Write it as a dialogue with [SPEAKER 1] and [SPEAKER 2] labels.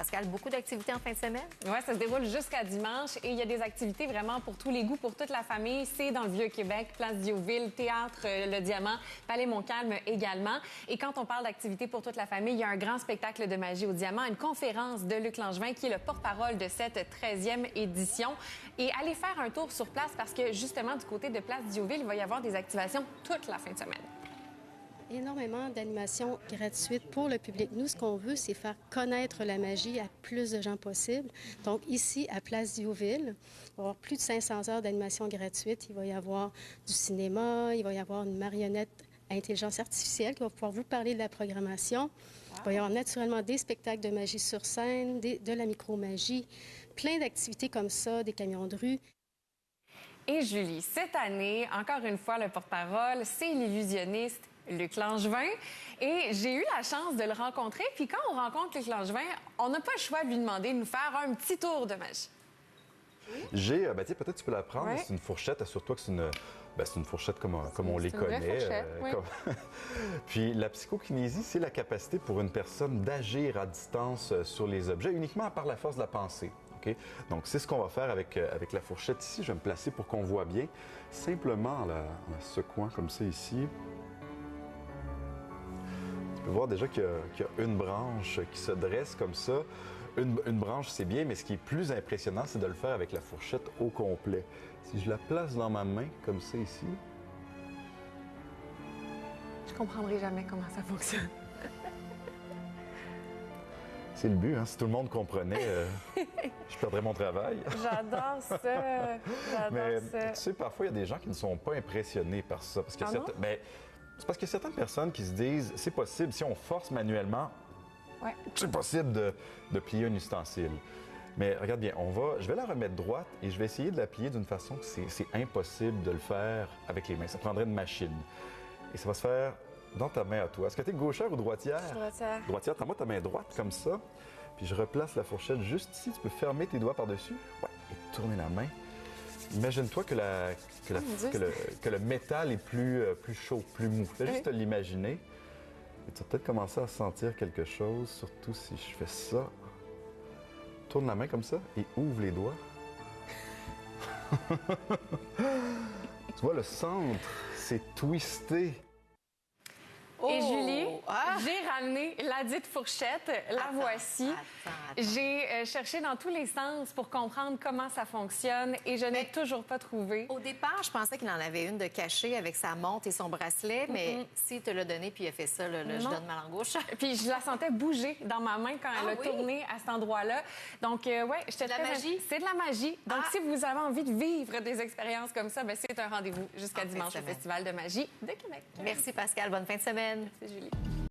[SPEAKER 1] Pascal, beaucoup d'activités en fin de semaine?
[SPEAKER 2] Oui, ça se déroule jusqu'à dimanche et il y a des activités vraiment pour tous les goûts, pour toute la famille. C'est dans le Vieux-Québec, Place Diouville, Théâtre Le Diamant, Palais Montcalm également. Et quand on parle d'activités pour toute la famille, il y a un grand spectacle de magie au Diamant, une conférence de Luc Langevin qui est le porte-parole de cette 13e édition. Et allez faire un tour sur place parce que justement, du côté de Place Diouville, il va y avoir des activations toute la fin de semaine.
[SPEAKER 3] Énormément d'animations gratuites pour le public. Nous, ce qu'on veut, c'est faire connaître la magie à plus de gens possible. Donc, ici, à Place Diouville, il va y avoir plus de 500 heures d'animation gratuite. Il va y avoir du cinéma, il va y avoir une marionnette intelligence artificielle qui va pouvoir vous parler de la programmation. Il va y avoir naturellement des spectacles de magie sur scène, de la micromagie, plein d'activités comme ça, des camions de rue.
[SPEAKER 2] Et Julie, cette année, encore une fois, le porte-parole, c'est l'illusionniste Luc Langevin. Et j'ai eu la chance de le rencontrer. Puis quand on rencontre Luc Langevin, on n'a pas le choix de lui demander de nous faire un petit tour de magie.
[SPEAKER 4] J'ai, peut-être tu peux la prendre,
[SPEAKER 2] ouais.
[SPEAKER 4] C'est une fourchette, assure-toi que c'est une fourchette comme on les connaît.
[SPEAKER 2] Fourchette, oui.
[SPEAKER 4] Puis la psychokinésie, c'est la capacité pour une personne d'agir à distance sur les objets uniquement par la force de la pensée. Okay? Donc c'est ce qu'on va faire avec la fourchette ici. Je vais me placer pour qu'on voit bien, simplement en la secouant comme ça ici. Tu peux voir déjà qu'il y a une branche qui se dresse comme ça. Une branche, c'est bien, mais ce qui est plus impressionnant, c'est de le faire avec la fourchette au complet. Si je la place dans ma main, comme ça ici...
[SPEAKER 2] Je comprendrai jamais comment ça fonctionne.
[SPEAKER 4] C'est le but, hein? Si tout le monde comprenait, je perdrais mon travail.
[SPEAKER 2] J'adore ça.
[SPEAKER 4] Mais
[SPEAKER 2] ça.
[SPEAKER 4] tu sais, parfois, il y a des gens qui ne sont pas impressionnés par ça. Parce que c'est parce qu'il y a certaines personnes qui se disent, c'est possible, si on force manuellement,
[SPEAKER 2] ouais.
[SPEAKER 4] C'est possible de plier un ustensile. Mais regarde bien, je vais la remettre droite et je vais essayer de la plier d'une façon que c'est impossible de le faire avec les mains. Ça prendrait une machine. Et ça va se faire dans ta main à toi. Est-ce que tu es gauchère ou droitière?
[SPEAKER 2] Droitière.
[SPEAKER 4] Droitière, prends-moi ta main droite comme ça. Puis je replace la fourchette juste ici. Tu peux fermer tes doigts par-dessus. Ouais. Et tourner la main. Imagine-toi que le métal est plus chaud, plus mou. Fais juste l'imaginer. Et tu vas peut-être commencer à sentir quelque chose, surtout si je fais ça. Tourne la main comme ça et ouvre les doigts. Tu vois, le centre, c'est twisté.
[SPEAKER 2] Et Julie, j'ai ramené la dite fourchette. La voici. J'ai cherché dans tous les sens pour comprendre comment ça fonctionne et je n'ai toujours pas trouvé.
[SPEAKER 1] Au départ, je pensais qu'il en avait une de cachée avec sa montre et son bracelet, mais s'il te l'a donné puis il a fait ça, là, je donne ma langue gauche.
[SPEAKER 2] Puis je la sentais bouger dans ma main quand elle a tourné à cet endroit-là. Donc, ouais, j'étais très...
[SPEAKER 1] magie?
[SPEAKER 2] C'est de la magie. Donc, si vous avez envie de vivre des expériences comme ça, c'est un rendez-vous jusqu'à dimanche au Festival de magie de Québec.
[SPEAKER 1] Merci Pascal, bonne fin de semaine.
[SPEAKER 2] Merci Julie.